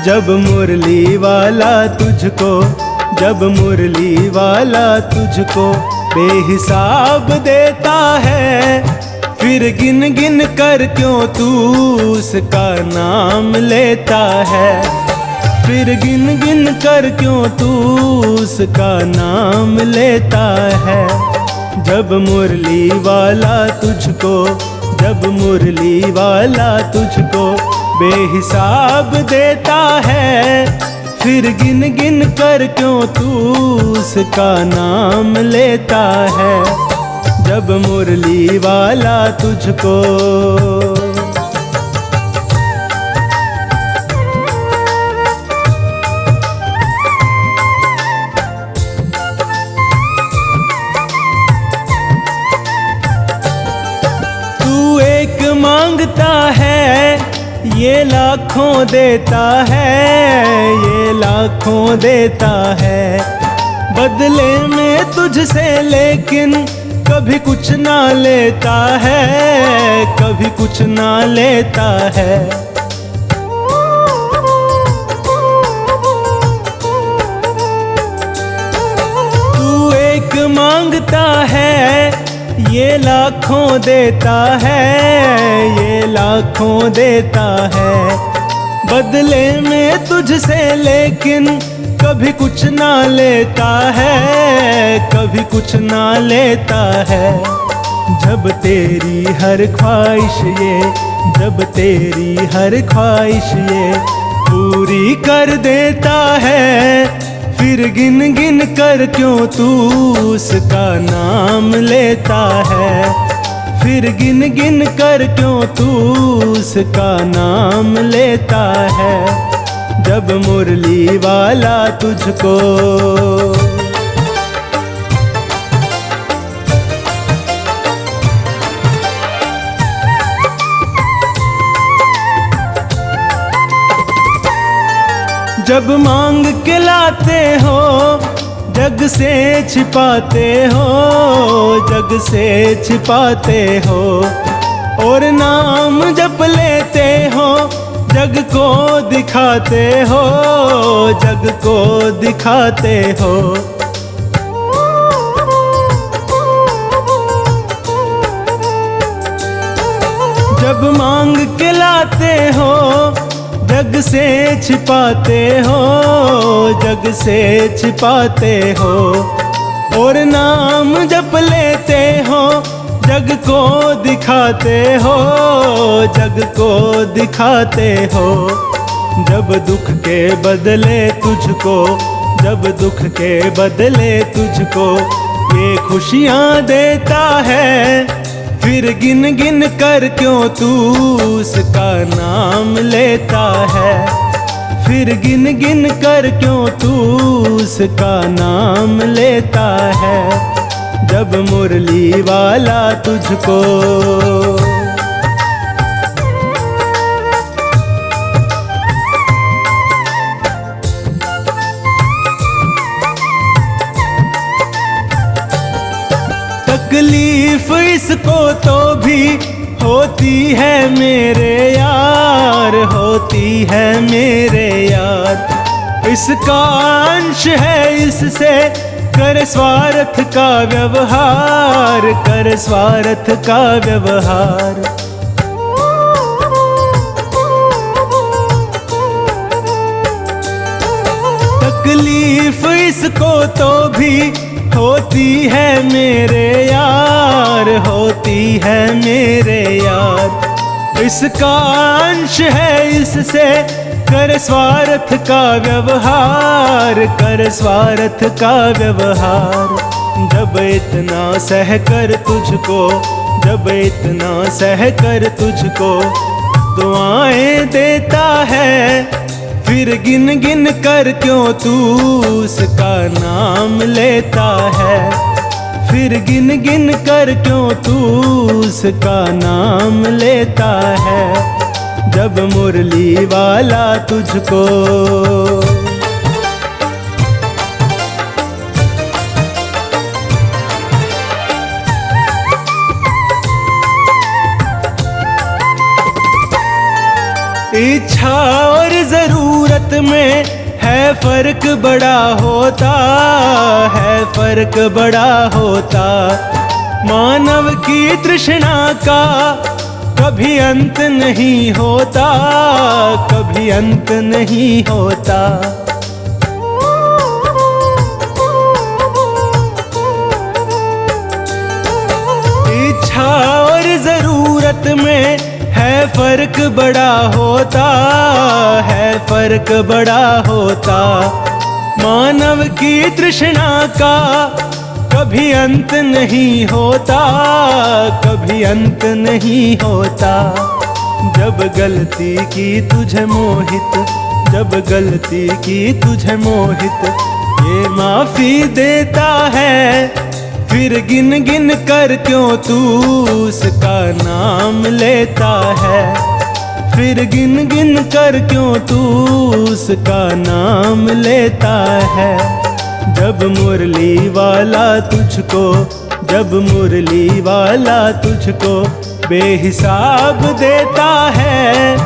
जब मुरली वाला तुझको, जब मुरली वाला तुझको बेहिसाब देता है, फिर गिन गिन कर क्यों तू उसका नाम लेता है, फिर गिन गिन कर क्यों तू उसका नाम लेता है। जब मुरली वाला तुझको, जब मुरली वाला तुझको बेहिसाब देता है, फिर गिन गिन कर क्यों तू उसका नाम लेता है। जब मुरली वाला तुझको, तू एक मांगता है ये लाखों देता है, ये लाखों देता है, बदले में तुझसे लेकिन कभी कुछ ना लेता है, कभी कुछ ना लेता है। तू एक मांगता है ये लाखों देता है, ये लाखों देता है, बदले में तुझसे लेकिन कभी कुछ ना लेता है, कभी कुछ ना लेता है। जब तेरी हर ख्वाहिश ये, जब तेरी हर ख्वाहिश ये पूरी कर देता है, फिर गिन गिन कर क्यों तू उसका नाम लेता है, फिर गिन गिन कर क्यों तू उसका नाम लेता है। जब मुरली वाला तुझको, जब मांग के लाते हो जग से छिपाते हो, जग से छिपाते हो, और नाम जप लेते हो जग को दिखाते हो, जग को दिखाते हो। जब मांग के लाते हो जग से छिपाते हो, जग से छिपाते हो, और नाम जप लेते हो जग को दिखाते हो, जग को दिखाते हो। जब दुख के बदले तुझको, जब दुख के बदले तुझको ये खुशियाँ देता है, फिर गिन गिन कर क्यों तू उसका नाम लेता है, फिर गिन गिन कर क्यों तू उसका नाम लेता है। जब मुरली वाला तुझको, तकलीफ इसको तो भी होती है मेरे यार, होती है मेरे यार, इसका अंश है इससे कर स्वार्थ का व्यवहार, कर स्वार्थ का व्यवहार। तकलीफ इसको तो भी होती है मेरे यार, होती है मेरे यार, इसका अंश है इससे कर स्वार्थ का व्यवहार, कर स्वार्थ का व्यवहार। जब इतना सह कर तुझको, जब इतना सह कर तुझको दुआएं देता है, फिर गिन गिन कर क्यों तू उसका नाम लेता है, फिर गिन गिन कर क्यों तू उसका नाम लेता है। जब मुरली वाला तुझको, इच्छा और जरूरत में है फर्क बड़ा होता, है फर्क बड़ा होता। मानव की तृष्णा का कभी अंत नहीं होता, कभी अंत नहीं होता। इच्छा और जरूरत में है फर्क बड़ा होता, है फर्क बड़ा होता। मानव की तृष्णा का कभी अंत नहीं होता, कभी अंत नहीं होता। जब गलती की तुझे मोहित, जब गलती की तुझे मोहित ये माफी देता है, फिर गिन गिन कर क्यों तू उसका नाम लेता है, फिर गिन गिन कर क्यों तू उसका नाम लेता है। जब मुरली वाला तुझको, जब मुरली वाला तुझको बेहिसाब देता है,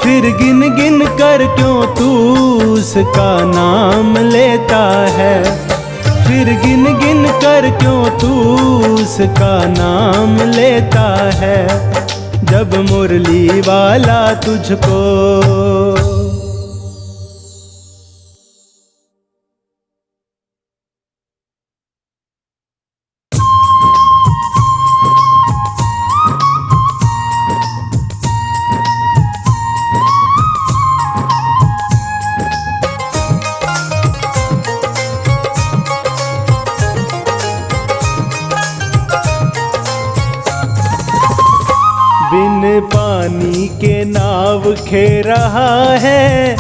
फिर गिन गिन कर क्यों तू उसका नाम लेता है, फिर गिन गिन कर क्यों तू उसका नाम लेता है। जब मुरली वाला तुझको बिन पानी के नाव खे रहा है,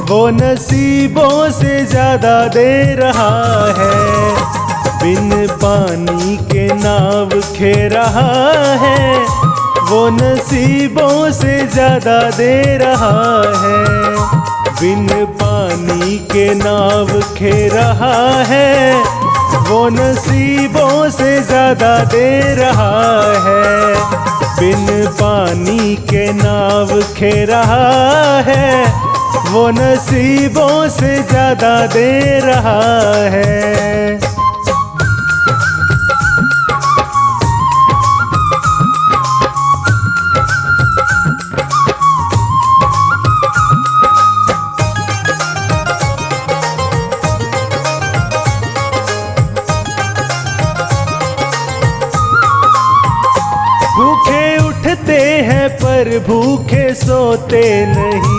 वो नसीबों से ज्यादा दे रहा है। बिन पानी के नाव खे रहा है, वो नसीबों से ज्यादा दे रहा है। बिन पानी के नाव खे रहा है, वो नसीबों से ज्यादा दे रहा है। बिन पानी के नाव खे रहा है, वो नसीबों से ज्यादा दे रहा है। भूखे उठते हैं पर भूखे सोते नहीं,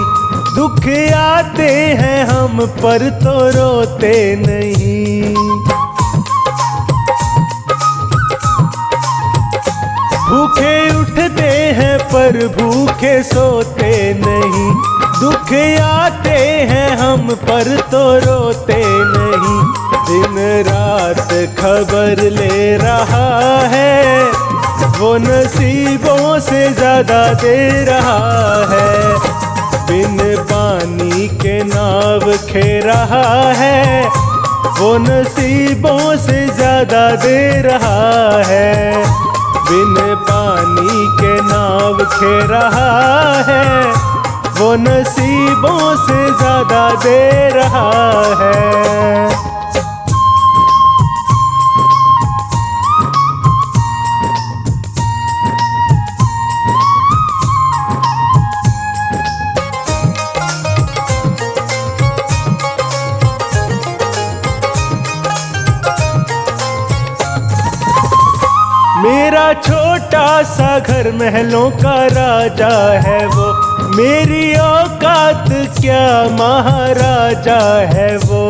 दुख आते हैं हम पर तो रोते नहीं। भूखे उठते हैं पर भूखे सोते नहीं, दुख आते हैं हम पर तो रोते नहीं। दिन रात खबर ले रहा है, वो नसीबों से ज्यादा दे रहा है। बिन पानी के नाव खे रहा है, वो नसीबों से ज्यादा दे रहा है। बिन पानी के नाव खे रहा है, वो नसीबों से ज्यादा दे रहा है। मेरा छोटा सा घर महलों का राजा है वो, मेरी औकात क्या महाराजा है वो।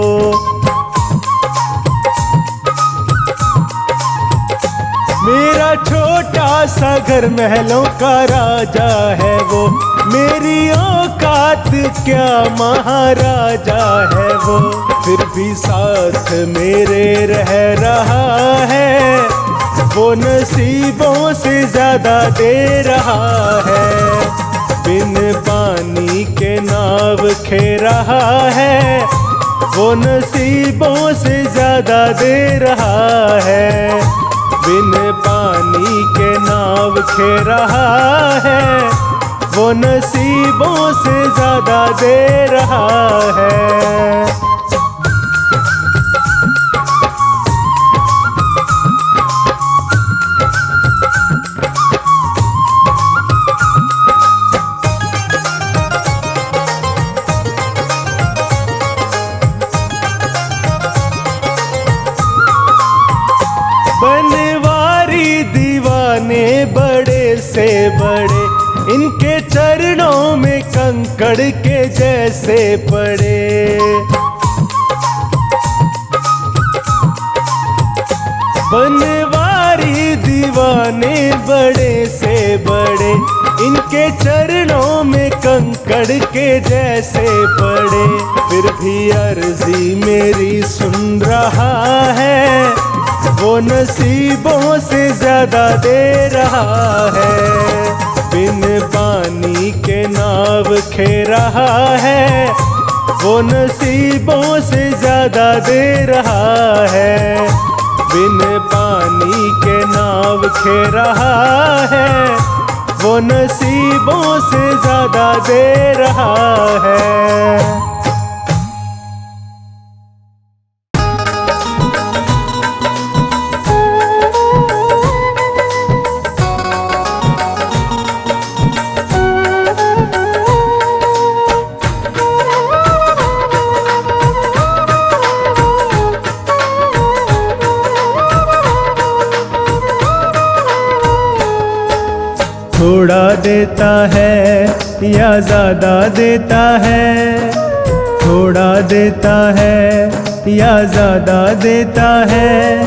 मेरा छोटा सा घर महलों का राजा है वो, मेरी औकात क्या महाराजा है वो। फिर भी साथ मेरे रह रहा है, वो नसीबों से ज्यादा दे रहा है। बिन पानी के नाव खे रहा है, वो नसीबों से ज्यादा दे रहा है। बिन पानी के नाव खे रहा है, वो नसीबों से ज्यादा दे रहा है। बनवारी दीवाने बड़े से बड़े, इनके चरणों में कंकड़ के जैसे पड़े। बनवारी दीवाने बड़े से बड़े, इनके चरणों में कंकड़ के जैसे पड़े। फिर भी अर्जी मेरी सुन रहा है, वो नसीबों से ज्यादा दे रहा है। बिन पानी के नाव खे रहा है, वो नसीबों से ज्यादा दे रहा है। बिन पानी के नाव खे रहा है, वो नसीबों से ज्यादा दे रहा है। थोड़ा देता है या ज्यादा देता है, थोड़ा देता है या ज्यादा देता है।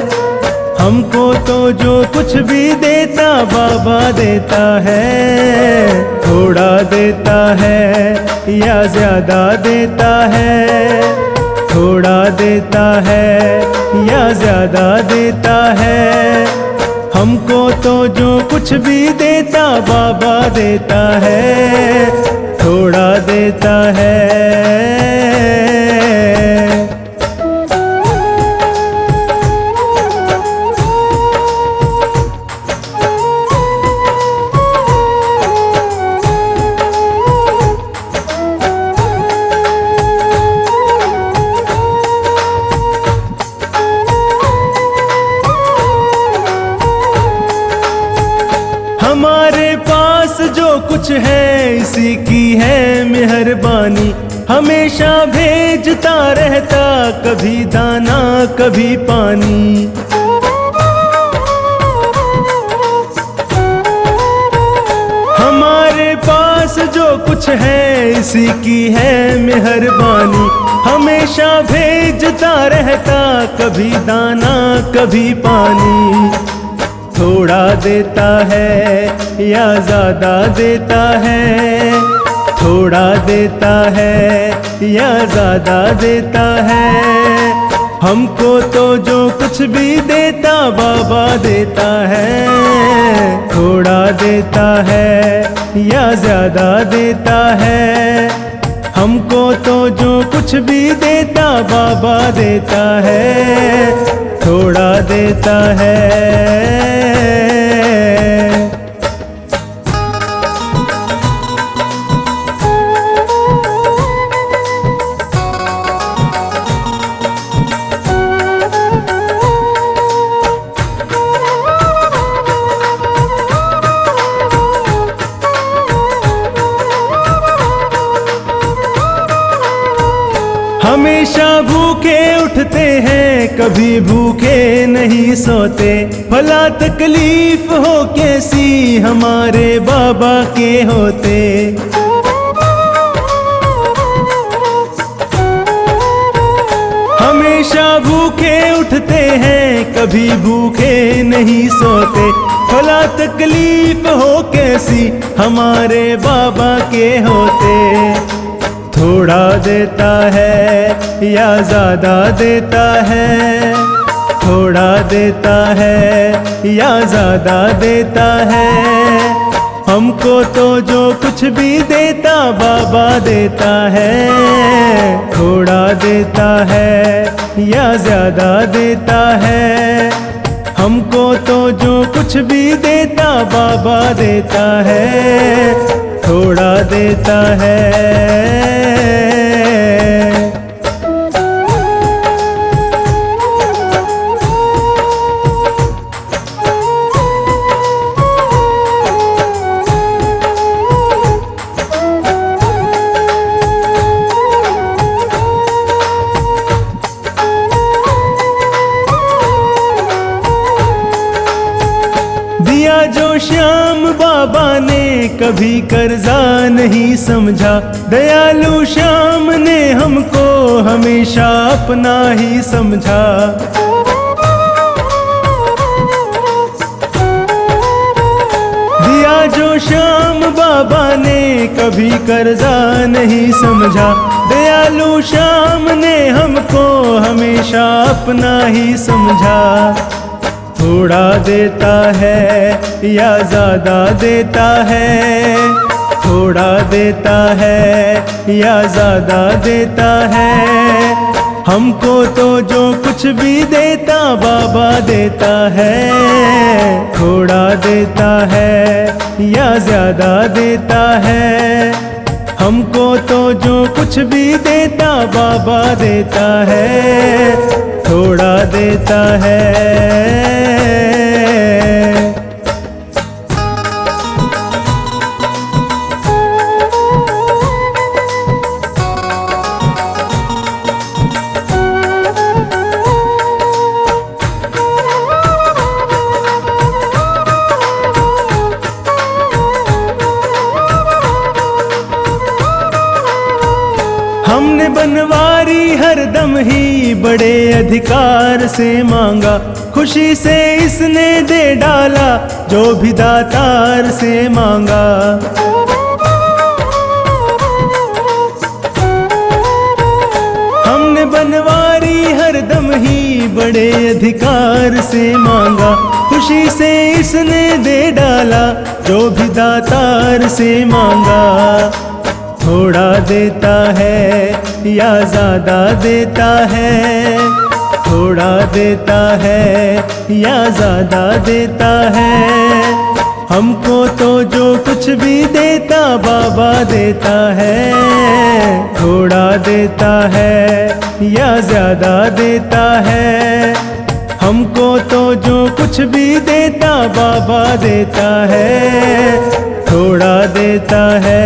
हमको तो जो कुछ भी देता बाबा देता है। थोड़ा देता है या ज्यादा देता है, थोड़ा देता है या ज्यादा देता है। हमको तो जो कुछ भी देता बाबा देता है, थोड़ा देता है। हमारे पास जो कुछ है इसी की है मेहरबानी। हमेशा भेजता रहता, कभी दाना कभी पानी। हमारे पास जो कुछ है इसी की है मेहरबानी। हमेशा भेजता रहता, कभी दाना कभी पानी। थोड़ा देता है या ज्यादा देता है, थोड़ा देता है या ज्यादा देता है। हमको तो जो कुछ भी देता बाबा देता है। थोड़ा देता है या ज्यादा देता है। हमको तो जो कुछ भी देता बाबा देता है। थोड़ा देता है। हमेशा भूखे उठते हैं, कभी भूखे नहीं सोते। भला तकलीफ हो कैसी हमारे बाबा के होते। हमेशा भूखे उठते हैं, कभी भूखे नहीं सोते। भला तकलीफ हो कैसी हमारे बाबा के होते। थोड़ा देता है या ज्यादा देता है, थोड़ा देता है या ज्यादा देता है। हमको तो जो कुछ भी देता बाबा देता है। थोड़ा देता है या ज्यादा देता है। हमको तो जो कुछ भी देता बाबा देता है, थोड़ा देता है। दिया जो श्याम बाबा ने कभी कर्जा नहीं समझा, दयालु श्याम ने हमको हमेशा अपना ही समझा। दिया जो श्याम बाबा ने कभी कर्जा नहीं समझा, दयालु श्याम ने हमको हमेशा अपना ही समझा। थोड़ा देता है या ज्यादा देता है, थोड़ा देता है या ज्यादा देता है। हमको तो जो कुछ भी देता बाबा देता है, थोड़ा देता है या ज्यादा देता है। हमको तो जो कुछ भी देता बाबा देता है, थोड़ा देता है। हमने बनवारी हरदम ही बड़े अधिकार से मांगा, खुशी से इसने दे डाला जो भी दातार से मांगा। हमने बनवारी हरदम ही बड़े अधिकार से मांगा, खुशी से इसने दे डाला जो भी दातार से मांगा। थोड़ा देता है या ज्यादा देता है, थोड़ा देता है या ज्यादा देता है। हमको तो जो कुछ भी देता बाबा देता है, थोड़ा देता है या ज्यादा देता है। हमको तो जो कुछ भी देता बाबा देता है, थोड़ा देता है।